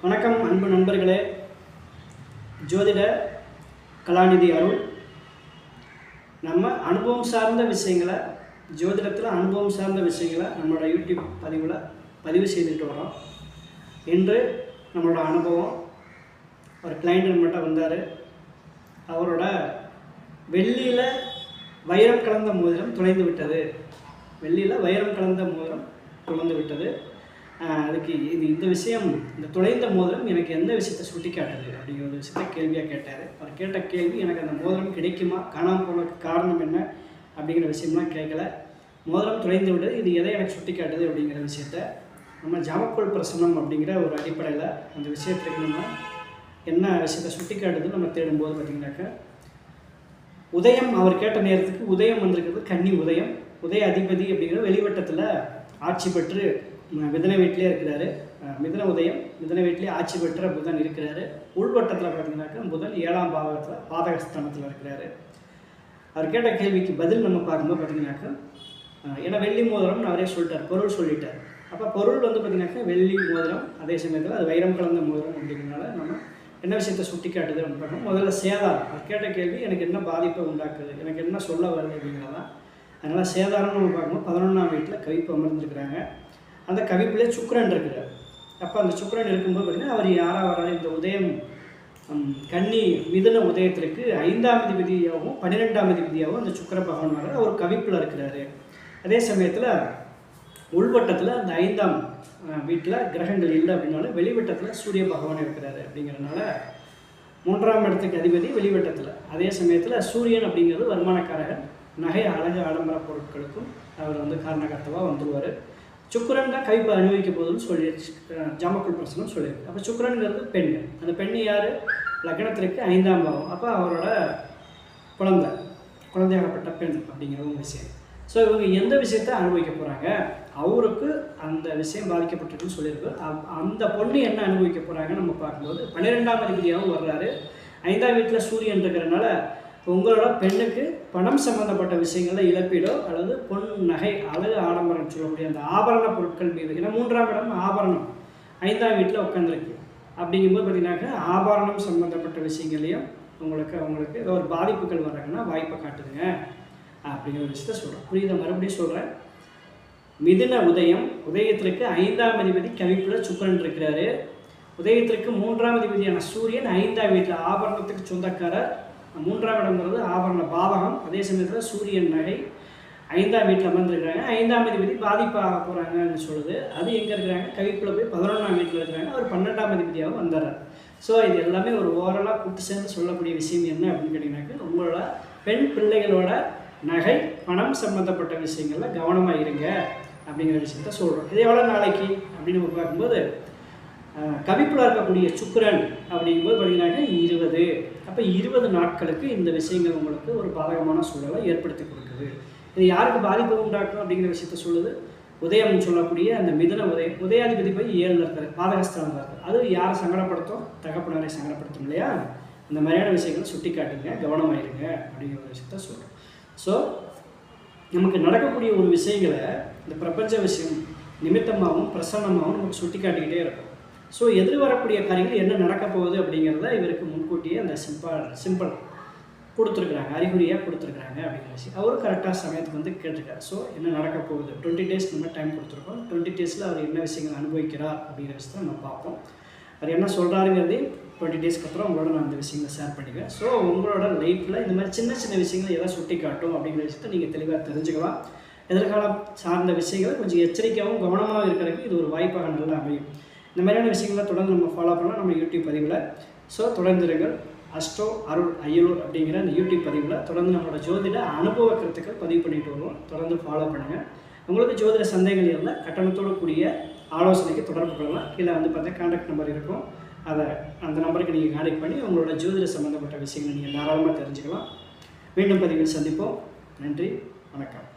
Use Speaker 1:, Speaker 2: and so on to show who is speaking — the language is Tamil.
Speaker 1: வணக்கம் அன்பு நண்பர்களே. ஜோதிட கலாநிதி அருள். நம்ம அனுபவம் சார்ந்த விஷயங்களை, ஜோதிடத்தில் அனுபவம் சார்ந்த விஷயங்களை நம்மளோட யூடியூப் பதிவில் பதிவு செய்துட்டு வரோம். இன்று நம்மளோட அனுபவம், ஒரு கிளைண்ட் நம்மகிட்ட வந்தார். அவரோட வெள்ளியில் வைரம் கலந்த மோதிரம் தொலைந்து விட்டது. வெள்ளியில் வைரம் கலந்த மோதிரம் தொலைந்து விட்டது. அதுக்கு இந்த விஷயம், இந்த தொலைந்த மோதிரம் எனக்கு எந்த விஷயத்தை சுட்டி காட்டுது அப்படிங்கிற ஒரு விஷயத்த கேள்வியாக கேட்டார். அவர் கேட்ட கேள்வி, எனக்கு அந்த மோதிரம் கிடைக்குமா, காணாமல் போனதுக்கு காரணம் என்ன அப்படிங்கிற விஷயம்லாம் கேட்கல. மோதிரம் தொலைந்து விட்டது, இது எதை எனக்கு சுட்டி காட்டுது அப்படிங்கிற விஷயத்த நம்ம ஜாமக்கோல் பிரசனம் அப்படிங்கிற ஒரு அடிப்படையில் அந்த விஷயத்துக்கு நம்ம என்ன விஷயத்தை சுட்டி காட்டுதுன்னு நம்ம தேடும்போது பார்த்திங்கனாக்கா, உதயம், அவர் கேட்ட நேரத்துக்கு உதயம் வந்திருக்கிறது கன்னி உதயம். உதய அதிபதி அப்படிங்கிற வெளிவட்டத்தில் ஆட்சி பெற்று மிதன வீட்டிலே இருக்கிறாரு. மிதன உதயம், மிதன வீட்டிலே ஆட்சி பெற்ற புதன் இருக்கிறாரு. உள்வட்டத்தில் பார்த்தீங்கன்னாக்கா புதன் 7ஆம் பாவகத்தில் பாதகஸ்தானத்தில் இருக்கிறாரு. அவர் கேட்ட கேள்விக்கு பதில் நம்ம பார்க்கும்போது பார்த்தீங்கன்னாக்கா, ஏன்னா வெள்ளி மோதிரம்னு அவரே சொல்லிட்டார், பொருள் சொல்லிட்டார். அப்போ பொருள் வந்து பார்த்திங்கனாக்கா வெள்ளி மோதிரம், அதே சமயத்தில் அது வைரம் கலந்த மோதிரம் அப்படிங்கிறதுனால நம்ம என்ன விஷயத்தை சுட்டி காட்டுது அப்படின்னு பார்க்கணும். முதல்ல சேதாரம். அவர் கேட்ட கேள்வி எனக்கு என்ன பாதிப்பை உண்டாக்குது, எனக்கு என்ன சொல்ல வருது அப்படிங்கிறதான். அதனால் சேதாரம்னு நம்ம பார்க்கும்போது 11ஆம் வீட்டில் கவிப்பு அமர்ந்திருக்கிறாங்க. அந்த கவிப்பிலே சுக்கிரன் இருக்கிறார். அப்போ அந்த சுக்கிரன் இருக்கும்போது பார்த்திங்கன்னா அவர் யாராக வர்றாரு, இந்த உதயம் கன்னி மிதுன உதயத்திற்கு 5ஆம் அதிபதியாகவும் 12ஆம் அதிபதியாகவும் அந்த சுக்கிர பகவான் வர்றாரு. அவர் கவிப்பில் இருக்கிறாரு. அதே சமயத்தில் உள்வட்டத்தில் அந்த 5ஆம் வீட்டில் கிரகங்கள் இல்லை அப்படின்னாலும் வெளிவட்டத்தில் சூரிய பகவான் இருக்கிறாரு. அப்படிங்கிறதுனால 3ஆம் இடத்துக்கு அதிபதி வெளிவட்டத்தில். அதே சமயத்தில் சூரியன் அப்படிங்கிறது வருமானக்காரகன், நகை அழகு ஆடம்பர பொருட்களுக்கும் அவர் வந்து காரணகர்த்தவாக வந்துடுவார். சுக்கிரன் தான் கவிப்பை அனுபவிக்க போகுதுன்னு சொல்லி ஜாமக்கோல் பிரசனம் சொல்லியிருக்கு. அப்போ சுக்கிரன்கிறது பெண். அந்த பெண் யார், லக்னத்திற்கு 5ஆம் பாவம். அப்போ அவரோட குழந்தையாகப்பட்ட பெண் அப்படிங்கிற ஒரு விஷயம். ஸோ இவங்க எந்த விஷயத்தை அனுபவிக்க போகிறாங்க, அவருக்கு அந்த விஷயம் பாதிக்கப்பட்டிருக்குன்னு சொல்லியிருக்கு. அந்த பொண்ணு என்ன அனுபவிக்க போகிறாங்கன்னு நம்ம பார்க்கும்போது 12ஆம் அதிபதியாகவும் வர்றாரு. 5ஆம் வீட்டில் சூரியன் இருக்கிறதுனால உங்களோட பெண்ணுக்கு பணம் சம்மந்தப்பட்ட விஷயங்களில் இழப்பீடோ அல்லது பொன் நகை அழகு ஆடம்பரம் சொல்லக்கூடிய அந்த ஆபரண பொருட்கள் மீது, ஏன்னா 3ஆம் இடம் ஆபரணம் 5ஆம் வீட்டில் உட்காந்துருக்கு. அப்படிங்கும்போது பார்த்தீங்கன்னாக்கா ஆபரணம் சம்மந்தப்பட்ட விஷயங்களையும் அவங்களுக்கு ஏதோ ஒரு பாதிப்புகள் வர்றாங்கன்னா வாய்ப்பை காட்டுதுங்க அப்படிங்கிற ஒரு விஷயத்த சொல்கிறேன். புரியுத? மறுபடியும் சொல்கிறேன். மிதுன உதயம், உதயத்திற்கு 5ஆம் அதிபதி கவிப்பில் சுக்கிரன் இருக்கிறாரு. உதயத்திற்கு 3ஆம் அதிபதியான சூரியன் 5ஆம் வீட்டில் ஆபரணத்துக்கு சொந்தக்காரர். 3ஆம் இடம்ங்கிறது ஆபரண பாவகம். அதே சமயத்தில் சூரியன் நகை 5ஆம் வீட்டில் அமர்ந்துருக்கிறாங்க. 5ஆம் அதிபதி பாதிப்பாக போகிறாங்கன்னு சொல்லுது. அது எங்கே இருக்கிறாங்க, கவிப்பில் போய் 11ஆம் வீட்டில் இருக்கிறாங்க. அவர் 12ஆம் அதிபதியாகவும் வந்துடுறார். ஸோ இது எல்லாமே ஒரு ஓரலாக கூட்டு சேர்ந்து சொல்லக்கூடிய விஷயம் என்ன அப்படின்னு கேட்டிங்கனாக்கா, உங்களோட பெண் பிள்ளைகளோட நகை பணம் சம்மந்தப்பட்ட விஷயங்களில் கவனமாக இருங்க அப்படிங்கிற விஷயத்த சொல்கிறோம். இது எவ்வளோ நாளைக்கு அப்படின்னு நம்ம பார்க்கும்போது, கவிப்பில் இருக்கக்கூடிய சுக்கிரன் அப்படிங்கும்போது பார்த்தீங்கன்னாக்கா 20. அப்போ 20 நாட்களுக்கு இந்த விஷயங்கள் உங்களுக்கு ஒரு பாதகமான சூழலை ஏற்படுத்தி கொடுக்குது. இது யாருக்கு பாதிப்பு உண்டாக்கும் அப்படிங்கிற விஷயத்த சொல்லுது. உதயம் சொல்லக்கூடிய அந்த மிதுன உதயம், உதயாதிபதி போய் 7ல் இருக்காரு, பாதகஸ்தானத்தில் இருக்காரு. அது யாரை சங்கடப்படுத்தும், தகப்பனாரை சங்கடப்படுத்தும் இல்லையா? இந்த மாதிரியான விஷயங்களை சுட்டி காட்டுங்க, கவனமாயிருங்க அப்படிங்கிற ஒரு விஷயத்த சொல்கிறோம். ஸோ நமக்கு நடக்கக்கூடிய ஒரு விஷயங்களை இந்த பிரபஞ்ச விஷயம் நிமித்தமாகவும் பிரசன்னமாகவும் நமக்கு சுட்டி காட்டிக்கிட்டே இருக்கும். ஸோ எதிர்வரக்கூடிய காரியங்கள் என்ன நடக்க போகுது அப்படிங்கிறத இவருக்கு முன்கூட்டியே அந்த சிம்பிள் கொடுத்துருக்குறாங்க, அறிகுறியாக கொடுத்துருக்குறாங்க அப்படிங்கிற விஷயம். அவரும் கரெக்டாக சமயத்துக்கு வந்து கேட்டிருக்காரு. ஸோ என்ன நடக்க போகுது, 20 days நம்ம டைம் கொடுத்துருக்கோம். 20 daysல அவர் என்ன விஷயங்கள் அனுபவிக்கிறார் அப்படிங்கிற விஷயத்தை நம்ம பார்ப்போம். அவர் என்ன சொல்கிறாருங்கிறதே 20 daysக்கு அப்புறம் உங்களோட நான் அந்த விஷயங்களை ஷேர் பண்ணிக்குவேன். ஸோ உங்களோட லைஃப்பில் இந்த மாதிரி சின்ன சின்ன விஷயங்கள் எதாவது சுட்டி காட்டும் அப்படிங்கிற விஷயத்தை நீங்கள் தெளிவாக தெரிஞ்சுக்கலாம். எதிர்காலம் சார்ந்த விஷயங்களை கொஞ்சம் எச்சரிக்கையாகவும் கவனமாக இருக்கிறதுக்கு இது ஒரு வாய்ப்பாக நல்லா அமையும். இந்த மாதிரியான விஷயங்களை தொடர்ந்து நம்ம ஃபாலோ பண்ணலாம் நம்ம யூடியூப் பதிவில். ஸோ தொடர்ந்துருங்கள். அஸ்ட்ரோ அருள் அய்யலூர் அப்படிங்கிற அந்த யூடியூப் பதிவில் தொடர்ந்து நம்மளோட ஜோதிட அனுபவ கருத்துக்கள் பதிவு பண்ணிட்டு வருவோம். தொடர்ந்து ஃபாலோ பண்ணுங்கள். உங்களுக்கு ஜோதிட சந்தேகங்கள் இருந்தால் கட்டணத்தோடு கூடிய ஆலோசனைக்கு தொடர்பு கொள்ளலாம். கீழே வந்து பார்த்தா கான்டாக்ட் நம்பர் இருக்கும். அந்த நம்பருக்கு நீங்கள் கான்டாக்ட் பண்ணி உங்களோட ஜோதிட சம்மந்தப்பட்ட விஷயங்களை நீங்கள் தாராளமாக தெரிஞ்சுக்கலாம். மீண்டும் பதிவில் சந்திப்போம். நன்றி, வணக்கம்.